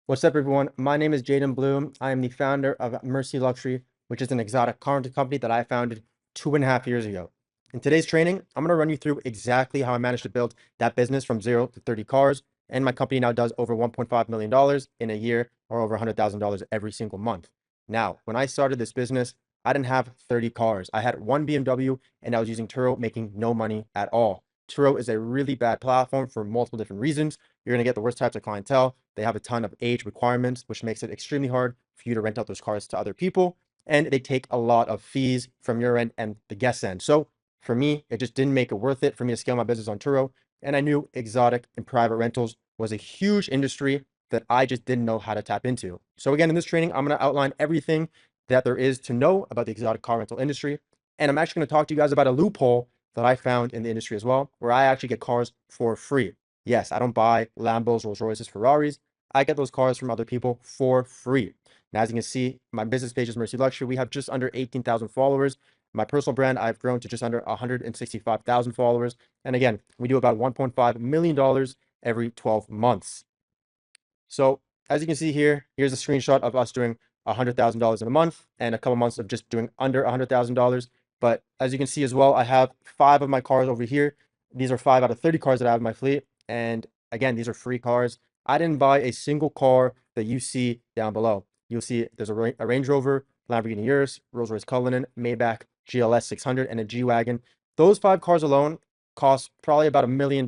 What's up, everyone? My name is Jaden Bloom. I am the founder of Mercy Luxury, which is an exotic car rental company that I founded 2.5 years ago. In today's training, I'm going to run you through exactly how I managed to build that business from 0 to 30 cars. And my company now does over $1.5 million in a year, or over $100,000 every single month. Now, when I started this business, I didn't have 30 cars. I had one BMW and I was using Turo, making no money at all. Turo is a really bad platform for multiple different reasons. You're going to get the worst types of clientele. They have a ton of age requirements, which makes it extremely hard for you to rent out those cars to other people. And they take a lot of fees from your end and the guest end. So for me, it just didn't make it worth it for me to scale my business on Turo. And I knew exotic and private rentals was a huge industry that I just didn't know how to tap into. So again, in this training, I'm going to outline everything that there is to know about the exotic car rental industry. And I'm actually going to talk to you guys about a loophole that I found in the industry as well, where I actually get cars for free. Yes, I don't buy Lambos, Rolls Royces, Ferraris. I get those cars from other people for free. Now, as you can see, my business page is Mercy Luxury. We have just under 18,000 followers. My personal brand, I've grown to just under 165,000 followers. And again, we do about $1.5 million every 12 months. So as you can see here, here's a screenshot of us doing $100,000 in a month and a couple months of just doing under $100,000. But as you can see as well, I have 5 of my cars over here. These are 5 out of 30 cars that I have in my fleet. And again, these are free cars. I didn't buy a single car that you see down below. You'll see there's a Range Rover, Lamborghini Urus, Rolls-Royce Cullinan, Maybach, GLS 600, and a G-Wagon. Those 5 cars alone cost probably about $1 million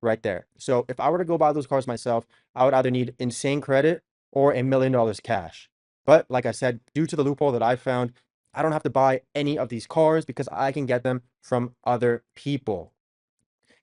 right there. So if I were to go buy those cars myself, I would either need insane credit or $1 million cash. But like I said, due to the loophole that I found, I don't have to buy any of these cars because I can get them from other people.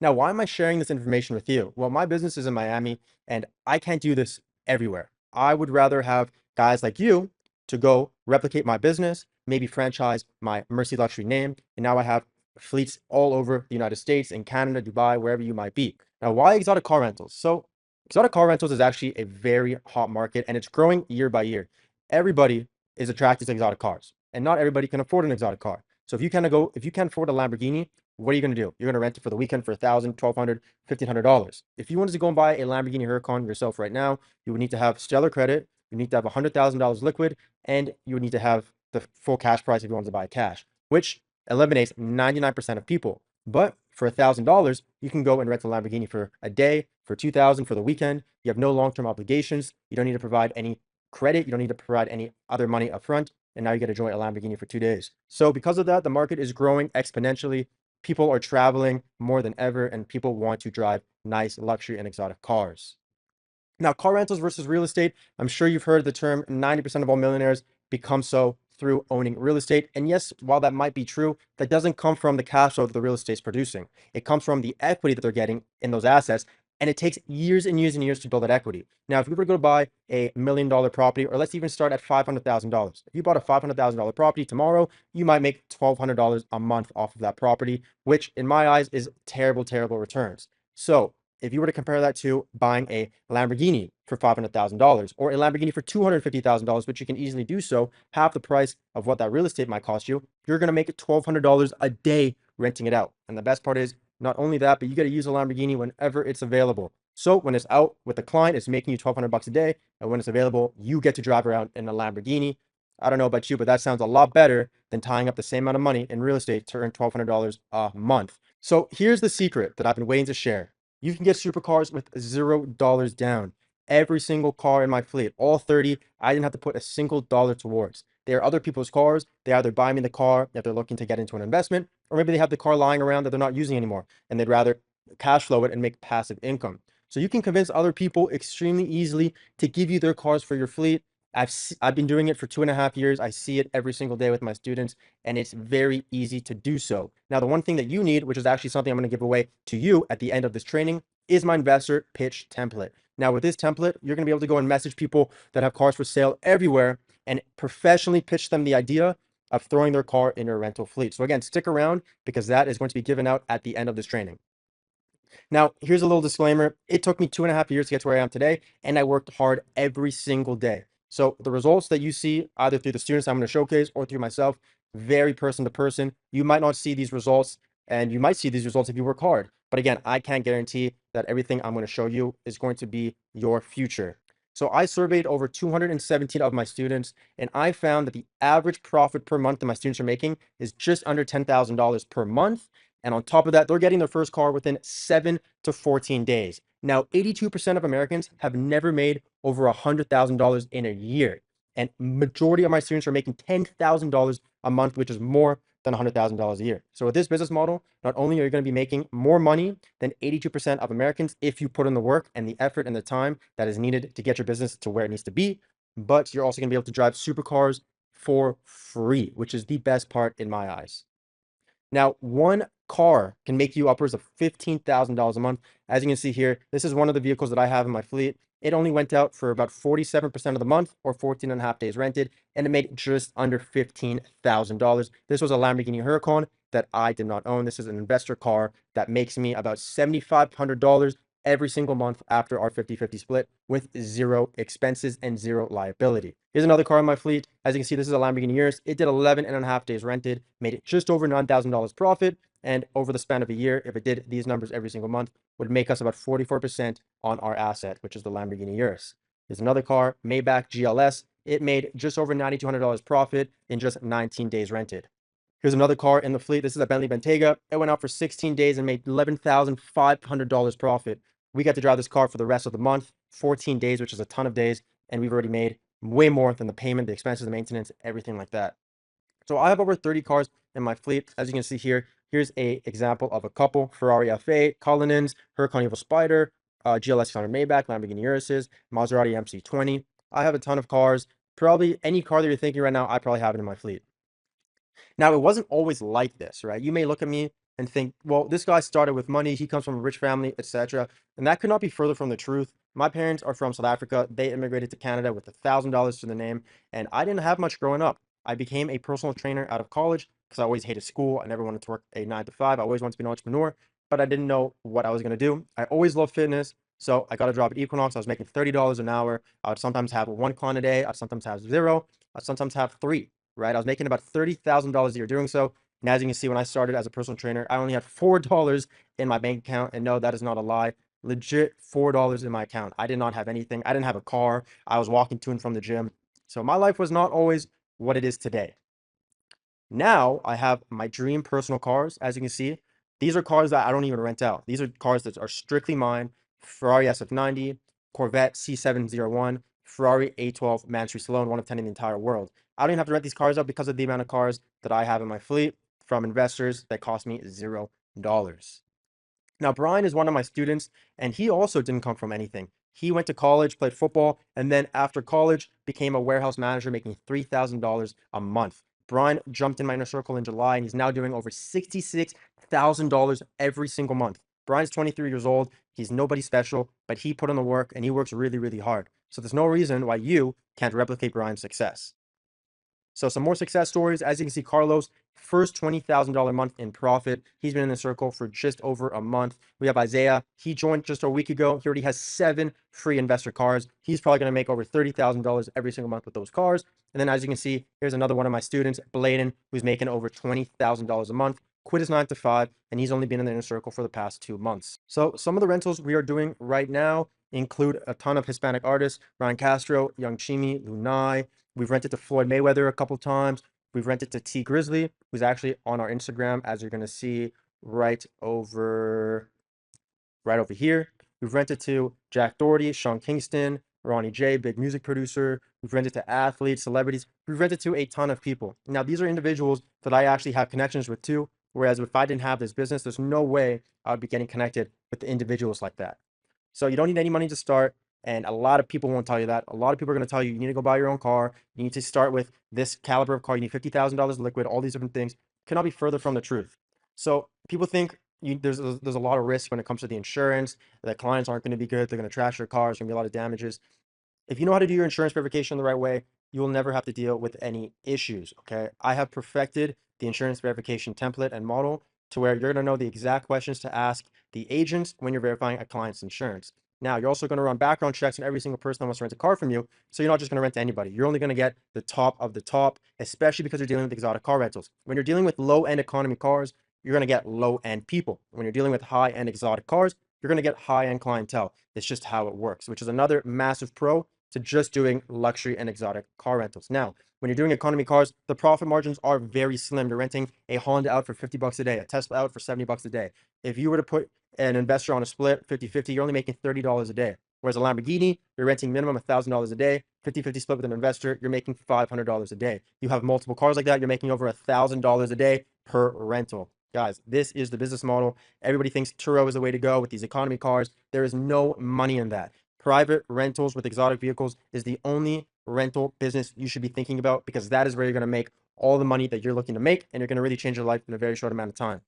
Now, why am I sharing this information with you? Well, my business is in Miami and I can't do this everywhere. I would rather have guys like you to go replicate my business, maybe franchise my Mercy Luxury name. And now I have fleets all over the United States and Canada, Dubai, wherever you might be. Now, why exotic car rentals? So, exotic car rentals is actually a very hot market and it's growing year by year. Everybody is attracted to exotic cars, and not everybody can afford an exotic car. So if you can't afford a Lamborghini, what are you going to do? You're going to rent it for the weekend for $1,000, $1,200, $1,500. If you wanted to go and buy a Lamborghini Huracan yourself right now, you would need to have stellar credit. You need to have $100,000 liquid, and you would need to have the full cash price if you wanted to buy cash, which eliminates 99% of people. But for $1,000, you can go and rent a Lamborghini for a day, for $2,000 for the weekend. You have no long-term obligations. You don't need to provide any credit. You don't need to provide any other money upfront. And now you get to enjoy a Lamborghini for 2 days. So because of that, the market is growing exponentially. People are traveling more than ever, and people want to drive nice luxury and exotic cars. Now, car rentals versus real estate. I'm sure you've heard the term 90% of all millionaires become so through owning real estate. And yes, while that might be true, that doesn't come from the cash flow that the real estate's producing. It comes from the equity that they're getting in those assets. And it takes years and years and years to build that equity. Now, if you were to go buy a $1 million property, or let's even start at $500,000. If you bought a $500,000 property tomorrow, you might make $1,200 a month off of that property, which in my eyes is terrible, terrible returns. So if you were to compare that to buying a Lamborghini for $500,000 or a Lamborghini for $250,000, which you can easily do so, half the price of what that real estate might cost you, you're going to make $1,200 a day renting it out. And the best part is not only that, but you got to use a Lamborghini whenever it's available. So when it's out with the client, it's making you $1,200 a day. And when it's available, you get to drive around in a Lamborghini. I don't know about you, but that sounds a lot better than tying up the same amount of money in real estate to earn $1,200 a month. So here's the secret that I've been waiting to share. You can get supercars with $0 down. Every single car in my fleet, all 30, I didn't have to put a single dollar towards. They are other people's cars. They either buy me the car if they're looking to get into an investment, or maybe they have the car lying around that they're not using anymore, and they'd rather cash flow it and make passive income. So you can convince other people extremely easily to give you their cars for your fleet. I've been doing it for 2.5 years. I see it every single day with my students, and it's very easy to do so. Now, the one thing that you need, which is actually something I'm going to give away to you at the end of this training, is my investor pitch template. Now, with this template, you're going to be able to go and message people that have cars for sale everywhere and professionally pitch them the idea of throwing their car in your rental fleet. So again, stick around because that is going to be given out at the end of this training. Now, here's a little disclaimer. It took me 2.5 years to get to where I am today, and I worked hard every single day. So the results that you see, either through the students I'm going to showcase or through myself, vary person to person. You might not see these results, and you might see these results if you work hard. But again, I can't guarantee that everything I'm going to show you is going to be your future. So I surveyed over 217 of my students, and I found that the average profit per month that my students are making is just under $10,000 per month. And on top of that, they're getting their first car within 7 to 14 days. Now, 82% of Americans have never made over $100,000 in a year. And majority of my students are making $10,000 a month, which is more than $100,000 a year. So with this business model, not only are you going to be making more money than 82% of Americans if you put in the work and the effort and the time that is needed to get your business to where it needs to be, but you're also going to be able to drive supercars for free, which is the best part in my eyes. Now, one car can make you upwards of $15,000 a month. As you can see here, this is one of the vehicles that I have in my fleet. It only went out for about 47% of the month, or 14 and a half days rented, and it made just under $15,000. This was a Lamborghini Huracan that I did not own. This is an investor car that makes me about $7,500 every single month after our 50-50 split, with zero expenses and zero liability. Here's another car in my fleet. As you can see, this is a Lamborghini Urus. It did 11 and a half days rented, made it just over $9,000 profit. And over the span of a year, if it did these numbers every single month, would make us about 44% on our asset, which is the Lamborghini Urus. Here's another car, Maybach GLS. It made just over $9,200 profit in just 19 days rented. Here's another car in the fleet. This is a Bentley Bentayga. It went out for 16 days and made $11,500 profit. We got to drive this car for the rest of the month, 14 days, which is a ton of days, and we've already made way more than the payment, the expenses, the maintenance, everything like that. So I have over 30 cars in my fleet. As you can see here, here's a example of a couple: Ferrari F8, Cullinans, Huracan Evo Spider, GLS 600 Maybach, Lamborghini Uruses, Maserati MC20. I have a ton of cars. Probably any car that you're thinking right now, I probably have it in my fleet. Now, it wasn't always like this, right? You may look at me and think, well, this guy started with money, he comes from a rich family, etc. And that could not be further from the truth. My parents are from South Africa. They immigrated to Canada with $1,000 to the name, and I didn't have much growing up. I became a personal trainer out of college because I always hated school. I never wanted to work a 9 to 5. I always wanted to be an entrepreneur, but I didn't know what I was going to do. I always loved fitness. So I got a job at Equinox. I was making $30 an hour. I would sometimes have one client a day. I'd sometimes have zero. I'd sometimes have three, right? I was making about $30,000 a year doing so. And as you can see, when I started as a personal trainer, I only had $4 in my bank account. And no, that is not a lie. Legit $4 in my account. I did not have anything. I didn't have a car. I was walking to and from the gym. So my life was not always what it is today. Now I have my dream personal cars. As you can see, these are cars that I don't even rent out. These are cars that are strictly mine. Ferrari SF90, Corvette C701, Ferrari A12 Mansory Salone, one of 10 in the entire world. I don't even have to rent these cars out because of the amount of cars that I have in my fleet from investors that cost me $0. Now, Brian is one of my students, and he also didn't come from anything. He went to college, played football, and then after college became a warehouse manager making $3,000 a month. Brian jumped in my inner circle in July, and he's now doing over $66,000 every single month. Brian's 23 years old. He's nobody special, but he put in the work and he works really, really hard. So there's no reason why you can't replicate Brian's success. So some more success stories. As you can see, Carlos, first $20,000 month in profit. He's been in the circle for just over a month. We have Isaiah. He joined just a week ago. He already has 7 free investor cars. He's probably going to make over $30,000 every single month with those cars. And then as you can see, here's another one of my students, Bladen, who's making over $20,000 a month. Quit his 9 to 5, and he's only been in the inner circle for the past 2 months. So some of the rentals we are doing right now include a ton of Hispanic artists: Ryan Castro, Young Chimi, Lunai. We've rented to Floyd Mayweather a couple times. We've rented to T Grizzly, who's actually on our Instagram, as you're going to see right over here. We've rented to Jack Doherty, Sean Kingston, Ronnie J, big music producer. We've rented to athletes, celebrities. We've rented to a ton of people. Now, these are individuals that I actually have connections with too. Whereas if I didn't have this business, there's no way I would be getting connected with the individuals like that. So you don't need any money to start. And a lot of people won't tell you that. A lot of people are going to tell you, you need to go buy your own car. You need to start with this caliber of car. You need $50,000 liquid, all these different things. Cannot be further from the truth. So people think there's a lot of risk when it comes to the insurance, that clients aren't going to be good. They're going to trash your car. There's going to be a lot of damages. If you know how to do your insurance verification the right way, you will never have to deal with any issues, okay? I have perfected the insurance verification template and model to where you're going to know the exact questions to ask the agents when you're verifying a client's insurance. Now, you're also going to run background checks on every single person that wants to rent a car from you. So you're not just going to rent to anybody. You're only going to get the top of the top, especially because you're dealing with exotic car rentals. When you're dealing with low-end economy cars, you're going to get low-end people. When you're dealing with high-end exotic cars, you're going to get high-end clientele. It's just how it works, which is another massive pro to just doing luxury and exotic car rentals. Now, when you're doing economy cars, the profit margins are very slim. You're renting a Honda out for 50 bucks a day, a Tesla out for 70 bucks a day. If you were to put an investor on a split 50-50, you're only making $30 a day. Whereas a Lamborghini, you're renting minimum $1,000 a day, 50-50 split with an investor, you're making $500 a day. You have multiple cars like that, you're making over $1,000 a day per rental. Guys, this is the business model. Everybody thinks Turo is the way to go with these economy cars. There is no money in that. Private rentals with exotic vehicles is the only rental business you should be thinking about, because that is where you're going to make all the money that you're looking to make, and you're going to really change your life in a very short amount of time.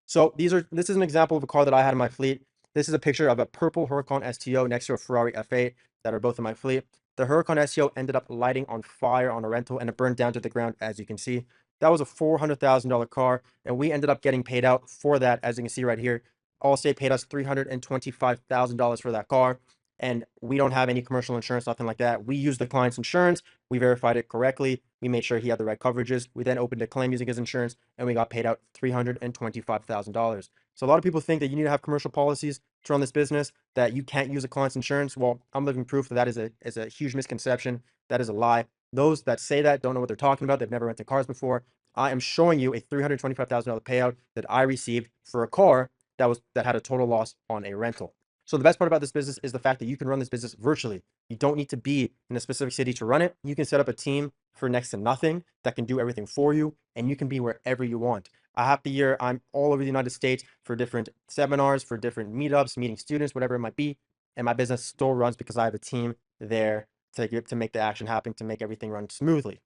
So this is an example of a car that I had in my fleet. This is a picture of a purple Huracan STO next to a Ferrari F8 that are both in my fleet. The Huracan STO ended up lighting on fire on a rental, and it burned down to the ground, as you can see. That was a $400,000 car, and we ended up getting paid out for that, as you can see right here. Allstate paid us $325,000 for that car, and we don't have any commercial insurance, nothing like that. We used the client's insurance. We verified it correctly. We made sure he had the right coverages. We then opened a claim using his insurance, and we got paid out $325,000. So a lot of people think that you need to have commercial policies to run this business, that you can't use a client's insurance. Well, I'm living proof that that is a huge misconception. That is a lie. Those that say that don't know what they're talking about. They've never rented cars before. I am showing you a $325,000 payout that I received for a car that had a total loss on a rental. So the best part about this business is the fact that you can run this business virtually. You don't need to be in a specific city to run it. You can set up a team for next to nothing that can do everything for you, and you can be wherever you want. Half the year, I'm all over the United States for different seminars, for different meetups, meeting students, whatever it might be. And my business still runs because I have a team there to make the action happen, to make everything run smoothly.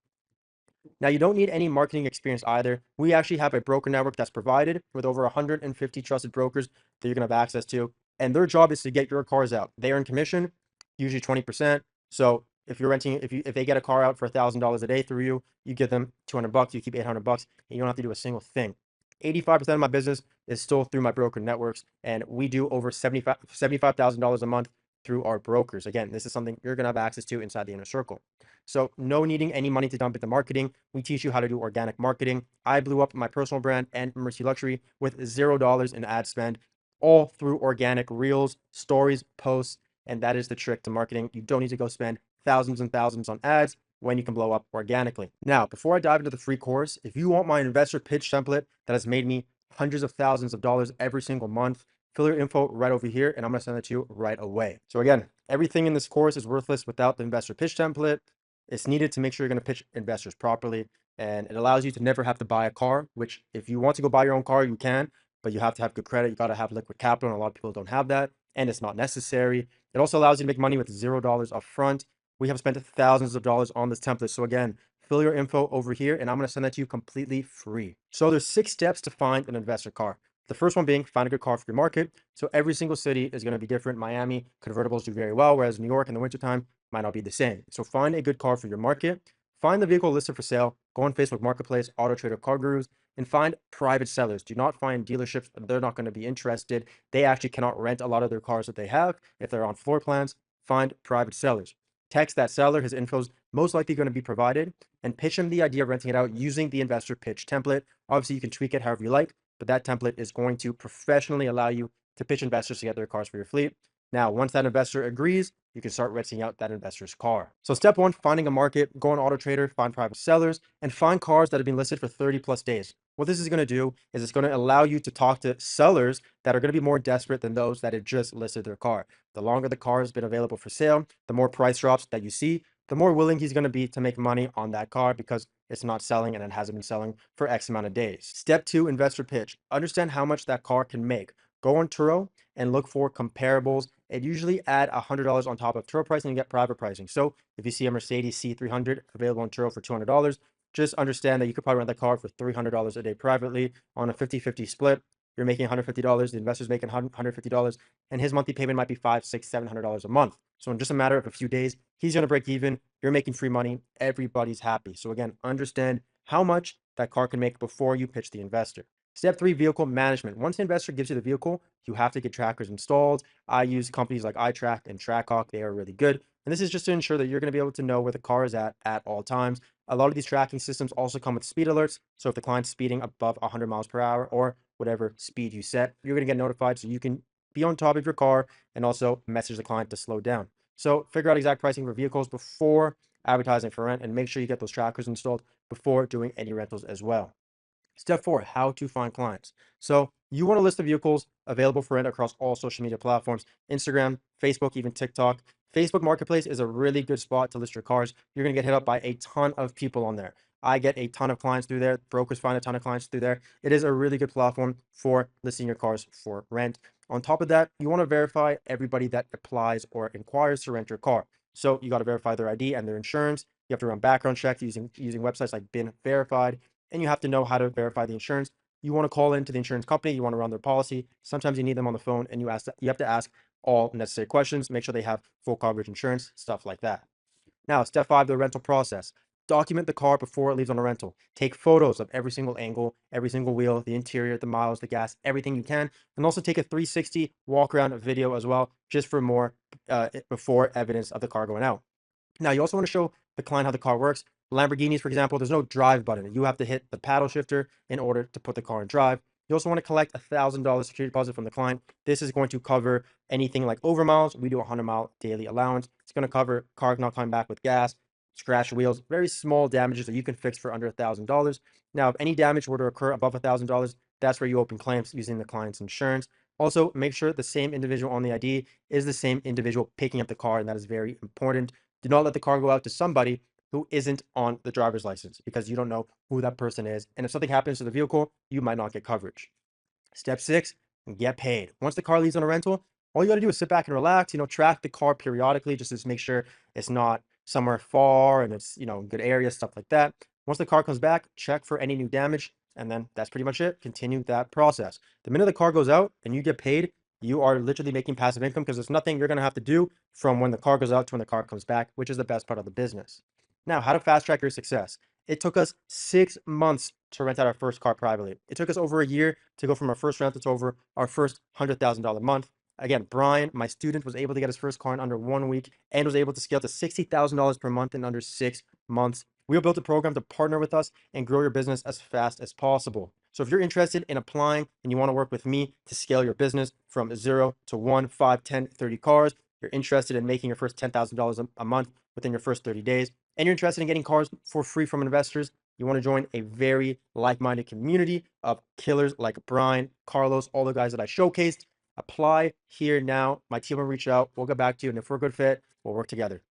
Now, you don't need any marketing experience either. We actually have a broker network that's provided with over 150 trusted brokers that you're going to have access to. And their job is to get your cars out. They earn commission, usually 20%. So if you're renting, if they get a car out for $1,000 a day through you, you give them 200 bucks, you keep 800 bucks, and you don't have to do a single thing. 85% of my business is still through my broker networks, and we do over $75,000 a month through our brokers. Again, this is something you're going to have access to inside the inner circle. So no needing any money to dump into marketing. We teach you how to do organic marketing. I blew up my personal brand and Mercy Luxury with $0 in ad spend, all through organic reels, stories, posts, and that is the trick to marketing. You don't need to go spend thousands and thousands on ads when you can blow up organically. Now, before I dive into the free course, if you want my investor pitch template that has made me hundreds of thousands of dollars every single month, fill your info right over here, and I'm gonna send it to you right away. So again, everything in this course is worthless without the investor pitch template. It's needed to make sure you're gonna pitch investors properly, and it allows you to never have to buy a car, which if you want to go buy your own car, you can, but you have to have good credit. You gotta have liquid capital, and a lot of people don't have that, and it's not necessary. It also allows you to make money with $0 upfront. We have spent thousands of dollars on this template. So again, fill your info over here, and I'm going to send that to you completely free. So there's 6 steps to find an investor car. The first one being find a good car for your market. So every single city is going to be different. Miami, convertibles do very well, whereas New York in the wintertime might not be the same. So find a good car for your market. Find the vehicle listed for sale. Go on Facebook Marketplace, Auto Trader, Car Gurus, and find private sellers. Do not find dealerships. They're not going to be interested. They actually cannot rent a lot of their cars that they have if they're on floor plans. Find private sellers. Text that seller, his info is most likely going to be provided, and pitch him the idea of renting it out using the investor pitch template. Obviously, you can tweak it however you like, but that template is going to professionally allow you to pitch investors to get their cars for your fleet. Now, once that investor agrees, you can start renting out that investor's car. So step 1, finding a market, go on Auto Trader, find private sellers, and find cars that have been listed for 30 plus days. What this is going to do is it's going to allow you to talk to sellers that are going to be more desperate than those that had just listed their car. The longer the car has been available for sale, the more price drops that you see, the more willing he's going to be to make money on that car because it's not selling and it hasn't been selling for X amount of days. Step 2, investor pitch. Understand how much that car can make. Go on Turo and look for comparables, and usually add $100 on top of Turo pricing and get private pricing. So if you see a Mercedes C300 available on Turo for $200, just understand that you could probably rent that car for $300 a day privately on a 50-50 split. You're making $150, the investor's making $150, and his monthly payment might be $500, $600, $700 a month. So in just a matter of a few days, he's going to break even. You're making free money. Everybody's happy. So again, understand how much that car can make before you pitch the investor. Step 3, vehicle management. Once the investor gives you the vehicle, you have to get trackers installed. I use companies like iTrack and Trackhawk. They are really good. And this is just to ensure that you're going to be able to know where the car is at all times. A lot of these tracking systems also come with speed alerts. So if the client's speeding above 100 miles per hour or whatever speed you set, you're going to get notified so you can be on top of your car and also message the client to slow down. So figure out exact pricing for vehicles before advertising for rent, and make sure you get those trackers installed before doing any rentals as well. Step 4, how to find clients. So you want to list the vehicles available for rent across all social media platforms: Instagram, Facebook, even TikTok. Facebook Marketplace is a really good spot to list your cars. You're going to get hit up by a ton of people on there. I get a ton of clients through there. Brokers find a ton of clients through there. It is a really good platform for listing your cars for rent. On top of that, you want to verify everybody that applies or inquires to rent your car. So you got to verify their ID and their insurance. You have to run background checks using websites like Bin Verified, and you have to know how to verify the insurance. You want to call into the insurance company, you want to run their policy. Sometimes you need them on the phone, and you have to ask all necessary questions, make sure they have full coverage insurance, stuff like that. Now, step 5, the rental process. Document the car before it leaves on a rental. Take photos of every single angle, every single wheel, the interior, the miles, the gas, everything you can. And also take a 360 walk around video as well, just for more before evidence of the car going out. Now, you also want to show the client how the car works. Lamborghinis, for example, there's no drive button. You have to hit the paddle shifter in order to put the car in drive. You also want to collect $1,000 security deposit from the client. This is going to cover anything like overmiles. We do a 100-mile daily allowance. It's going to cover cars not coming back with gas, scratch wheels, very small damages that you can fix for under $1,000. Now, if any damage were to occur above $1,000, that's where you open claims using the client's insurance. Also, make sure the same individual on the ID is the same individual picking up the car, and that is very important. Do not let the car go out to somebody who isn't on the driver's license, because you don't know who that person is. And if something happens to the vehicle, you might not get coverage. Step 6, get paid. Once the car leaves on a rental, all you got to do is sit back and relax, track the car periodically just to make sure it's not somewhere far and it's, good area, stuff like that. Once the car comes back, check for any new damage, and then that's pretty much it. Continue that process. The minute the car goes out and you get paid, you are literally making passive income, because there's nothing you're going to have to do from when the car goes out to when the car comes back, which is the best part of the business. Now, how to fast track your success. It took us 6 months to rent out our first car privately. It took us over a year to go from our first rental to over our first $100,000 month. Again, Brian, my student, was able to get his first car in under 1 week and was able to scale to $60,000 per month in under 6 months. We built a program to partner with us and grow your business as fast as possible. So if you're interested in applying and you want to work with me to scale your business from 0 to 1, 5, 10, 30 cars, you're interested in making your first $10,000 a month within your first 30 days, and you're interested in getting cars for free from investors, you want to join a very like-minded community of killers like Brian, Carlos, all the guys that I showcased, apply here now. My team will reach out. We'll get back to you. And if we're a good fit, we'll work together.